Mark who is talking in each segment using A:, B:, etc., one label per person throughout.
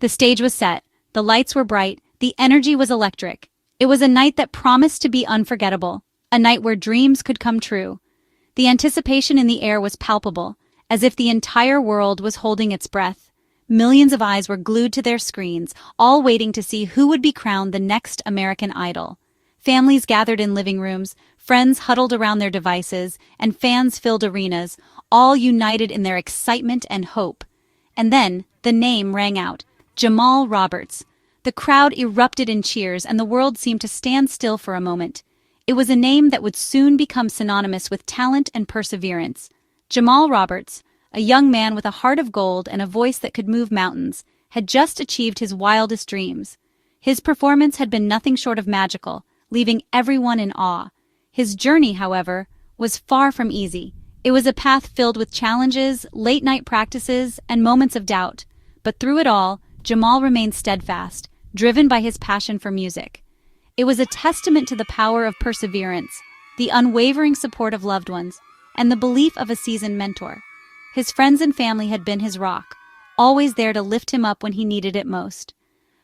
A: The stage was set, the lights were bright, the energy was electric. It was a night that promised to be unforgettable, a night where dreams could come true. The anticipation in the air was palpable, as if the entire world was holding its breath. Millions of eyes were glued to their screens, all waiting to see who would be crowned the next American Idol. Families gathered in living rooms, friends huddled around their devices, and fans filled arenas, all united in their excitement and hope. And then, the name rang out, Jamal Roberts. The crowd erupted in cheers, and the world seemed to stand still for a moment. It was a name that would soon become synonymous with talent and perseverance. Jamal Roberts, a young man with a heart of gold and a voice that could move mountains, had just achieved his wildest dreams. His performance had been nothing short of magical, leaving everyone in awe. His journey, however, was far from easy. It was a path filled with challenges, late-night practices, and moments of doubt. But through it all, Jamal remained steadfast, driven by his passion for music. It was a testament to the power of perseverance, the unwavering support of loved ones, and the belief of a seasoned mentor. His friends and family had been his rock, always there to lift him up when he needed it most.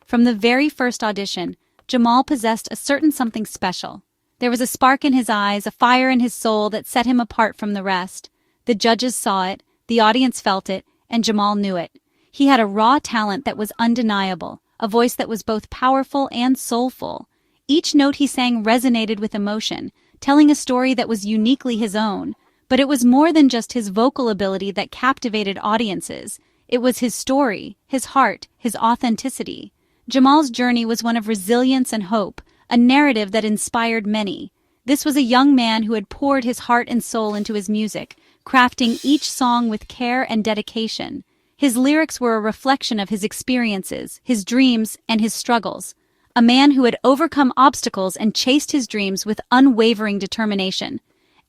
A: From the very first audition, Jamal possessed a certain something special. There was a spark in his eyes, a fire in his soul that set him apart from the rest. The judges saw it, the audience felt it, and Jamal knew it. He had a raw talent that was undeniable, a voice that was both powerful and soulful. Each note he sang resonated with emotion, telling a story that was uniquely his own. But it was more than just his vocal ability that captivated audiences. It was his story, his heart, his authenticity. Jamal's journey was one of resilience and hope, a narrative that inspired many. This was a young man who had poured his heart and soul into his music, crafting each song with care and dedication. His lyrics were a reflection of his experiences, his dreams, and his struggles. A man who had overcome obstacles and chased his dreams with unwavering determination.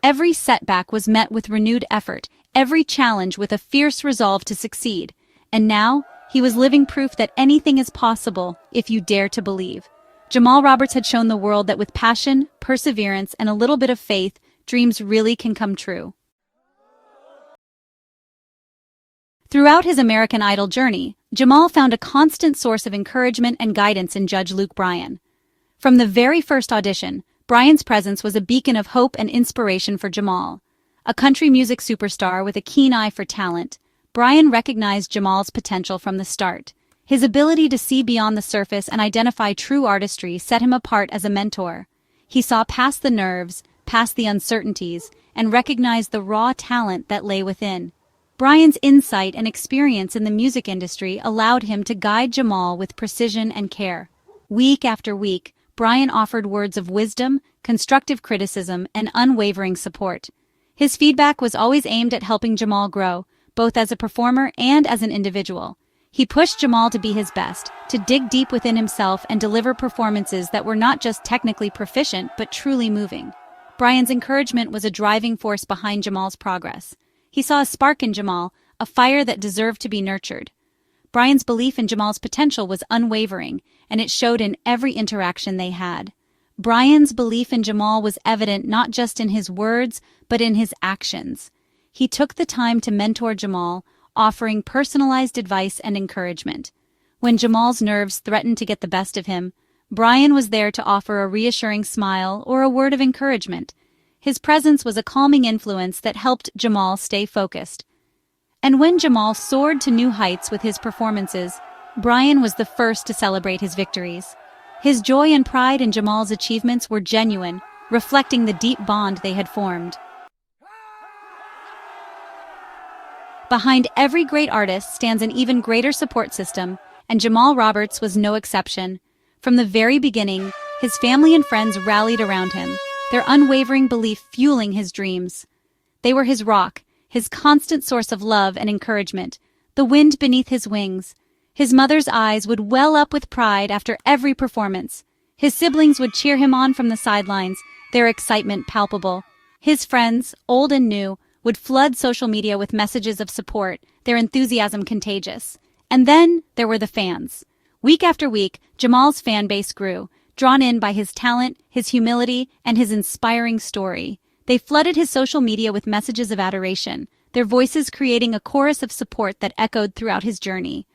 A: Every setback was met with renewed effort, every challenge with a fierce resolve to succeed. And now, he was living proof that anything is possible if you dare to believe. Jamal Roberts had shown the world that with passion, perseverance, and a little bit of faith, dreams really can come true. Throughout his American Idol journey, Jamal found a constant source of encouragement and guidance in Judge Bryan. From the very first audition, Bryan's presence was a beacon of hope and inspiration for Jamal. A country music superstar with a keen eye for talent, Bryan recognized Jamal's potential from the start. His ability to see beyond the surface and identify true artistry set him apart as a mentor. He saw past the nerves, past the uncertainties, and recognized the raw talent that lay within. Bryan's insight and experience in the music industry allowed him to guide Jamal with precision and care. Week after week, Bryan offered words of wisdom, constructive criticism, and unwavering support. His feedback was always aimed at helping Jamal grow, both as a performer and as an individual. He pushed Jamal to be his best, to dig deep within himself and deliver performances that were not just technically proficient but truly moving. Bryan's encouragement was a driving force behind Jamal's progress. He saw a spark in Jamal, a fire that deserved to be nurtured. Bryan's belief in Jamal's potential was unwavering, and it showed in every interaction they had. Bryan's belief in Jamal was evident not just in his words, but in his actions. He took the time to mentor Jamal, offering personalized advice and encouragement. When Jamal's nerves threatened to get the best of him, Bryan was there to offer a reassuring smile or a word of encouragement. His presence was a calming influence that helped Jamal stay focused. And when Jamal soared to new heights with his performances, Bryan was the first to celebrate his victories. His joy and pride in Jamal's achievements were genuine, reflecting the deep bond they had formed. Behind every great artist stands an even greater support system, and Jamal Roberts was no exception. From the very beginning, his family and friends rallied around him, their unwavering belief fueling his dreams. They were his rock, his constant source of love and encouragement, the wind beneath his wings. His mother's eyes would well up with pride after every performance. His siblings would cheer him on from the sidelines, their excitement palpable. His friends, old and new, would flood social media with messages of support, their enthusiasm contagious. And then there were the fans. Week after week, Jamal's fan base grew, drawn in by his talent, his humility, and his inspiring story. They flooded his social media with messages of adoration, their voices creating a chorus of support that echoed throughout his journey.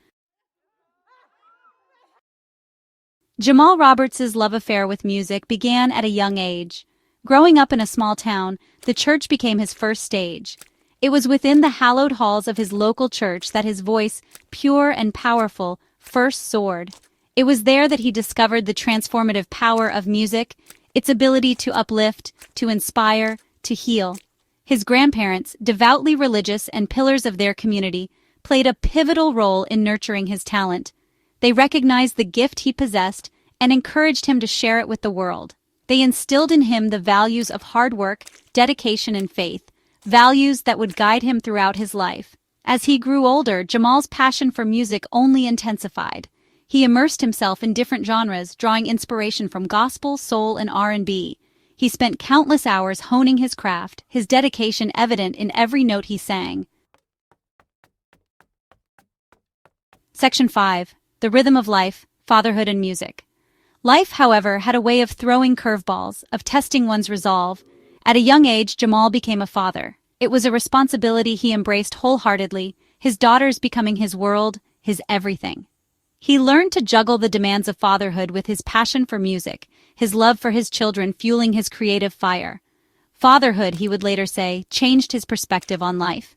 A: Jamal Roberts' love affair with music began at a young age. Growing up in a small town, the church became his first stage. It was within the hallowed halls of his local church that his voice, pure and powerful, first soared. It was there that he discovered the transformative power of music, its ability to uplift, to inspire, to heal. His grandparents, devoutly religious and pillars of their community, played a pivotal role in nurturing his talent. They recognized the gift he possessed and encouraged him to share it with the world. They instilled in him the values of hard work, dedication, and faith, values that would guide him throughout his life. As he grew older, Jamal's passion for music only intensified. He immersed himself in different genres, drawing inspiration from gospel, soul, and R&B. He spent countless hours honing his craft, his dedication evident in every note he sang. Section 5. The Rhythm of Life, Fatherhood and Music. Life, however, had a way of throwing curveballs, of testing one's resolve. At a young age, Jamal became a father. It was a responsibility he embraced wholeheartedly, his daughters becoming his world, his everything. He learned to juggle the demands of fatherhood with his passion for music, his love for his children fueling his creative fire. Fatherhood, he would later say, changed his perspective on life.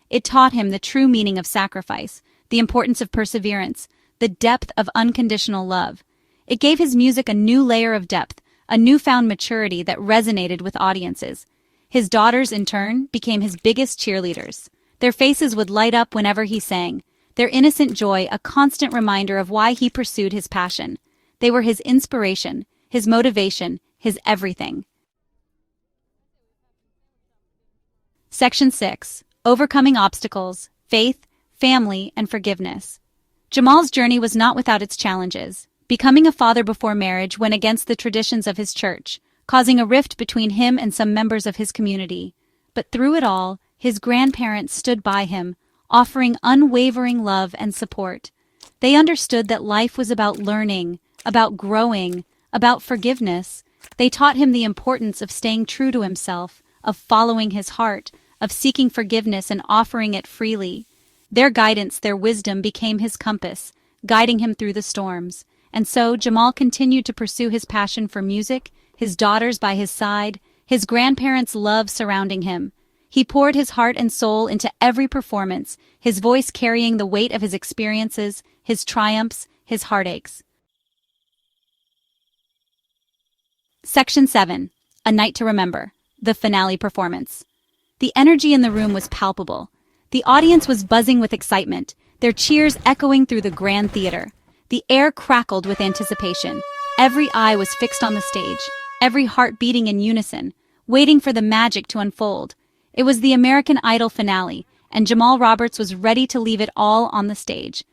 A: It taught him the true meaning of sacrifice, the importance of perseverance, the depth of unconditional love. It gave his music a new layer of depth, a newfound maturity that resonated with audiences. His daughters, in turn, became his biggest cheerleaders. Their faces would light up whenever he sang, their innocent joy a constant reminder of why he pursued his passion. They were his inspiration, his motivation, his everything. Section 6. Overcoming Obstacles, Faith, Family, and Forgiveness. Jamal's journey was not without its challenges. Becoming a father before marriage went against the traditions of his church, causing a rift between him and some members of his community. But through it all, his grandparents stood by him, offering unwavering love and support. They understood that life was about learning, about growing, about forgiveness. They taught him the importance of staying true to himself, of following his heart, of seeking forgiveness and offering it freely. Their guidance, their wisdom became his compass, guiding him through the storms. And so Jamal continued to pursue his passion for music, his daughters by his side, his grandparents' love surrounding him. He poured his heart and soul into every performance, his voice carrying the weight of his experiences, his triumphs, his heartaches. Section 7. A Night to Remember, the finale performance. The energy in the room was palpable. The audience was buzzing with excitement, their cheers echoing through the grand theater. The air crackled with anticipation. Every eye was fixed on the stage, every heart beating in unison, waiting for the magic to unfold. It was the American Idol finale, and Jamal Roberts was ready to leave it all on the stage.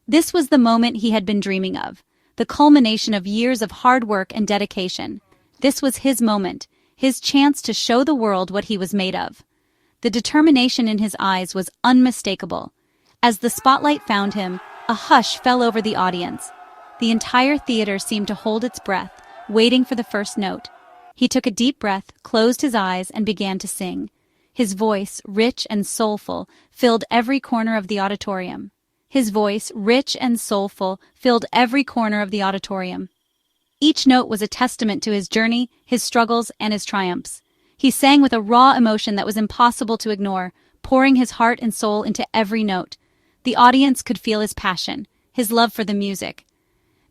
A: This was the moment he had been dreaming of, the culmination of years of hard work and dedication. This was his moment, his chance to show the world what he was made of. The determination in his eyes was unmistakable. As the spotlight found him, a hush fell over the audience. The entire theater seemed to hold its breath, waiting for the first note. He took a deep breath, closed his eyes, and began to sing. His voice, rich and soulful, filled every corner of the auditorium. His voice, rich and soulful, filled every corner of the auditorium. Each note was a testament to his journey, his struggles, and his triumphs. He sang with a raw emotion that was impossible to ignore, pouring his heart and soul into every note. The audience could feel his passion, his love for the music.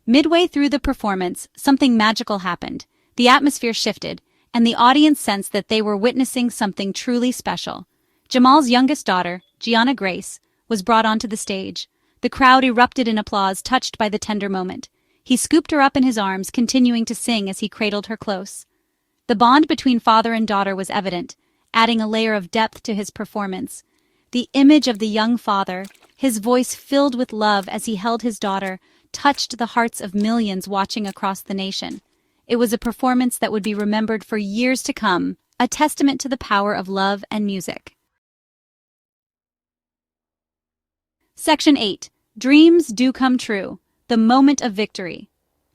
A: Midway through the performance, something magical happened. The atmosphere shifted, and the audience sensed that they were witnessing something truly special. Jamal's youngest daughter, Gianna Grace, was brought onto the stage. The crowd erupted in applause, touched by the tender moment. He scooped her up in his arms, continuing to sing as he cradled her close. The bond between father and daughter was evident, adding a layer of depth to his performance. The image of the young father, his voice filled with love as he held his daughter, touched the hearts of millions watching across the nation. It was a performance that would be remembered for years to come, a testament to the power of love and music. Section 8. Dreams Do Come True, the Moment of Victory.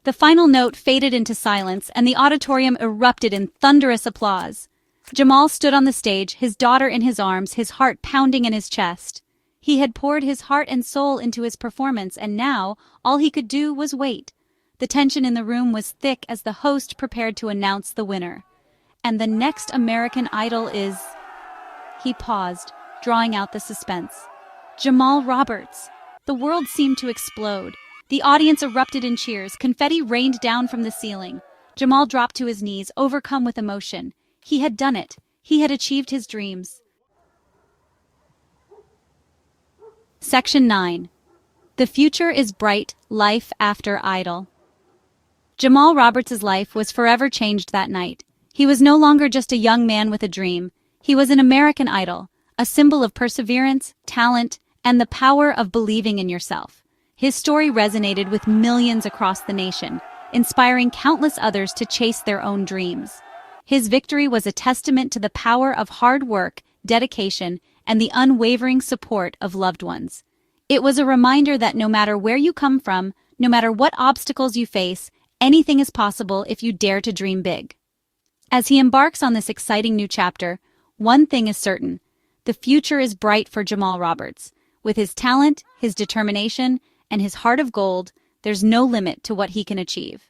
A: The final note faded into silence, and the auditorium erupted in thunderous applause. Jamal stood on the stage, his daughter in his arms, his heart pounding in his chest. He had poured his heart and soul into his performance, and now all he could do was wait. The tension in the room was thick as the host prepared to announce the winner. And the next American Idol is... He paused, drawing out the suspense. Jamal Roberts. The world seemed to explode. The audience erupted in cheers. Confetti rained down from the ceiling. Jamal dropped to his knees, overcome with emotion. He had done it. He had achieved his dreams. Section 9. The future is bright. Life after Idol. Jamal Roberts' life was forever changed that night. He was no longer just a young man with a dream. He was an American Idol, a symbol of perseverance, talent, and the power of believing in yourself. His story resonated with millions across the nation, inspiring countless others to chase their own dreams. His victory was a testament to the power of hard work, dedication, and the unwavering support of loved ones. It was a reminder that no matter where you come from, no matter what obstacles you face, anything is possible if you dare to dream big. As he embarks on this exciting new chapter, one thing is certain: the future is bright for Jamal Roberts. With his talent, his determination, and his heart of gold, there's no limit to what he can achieve.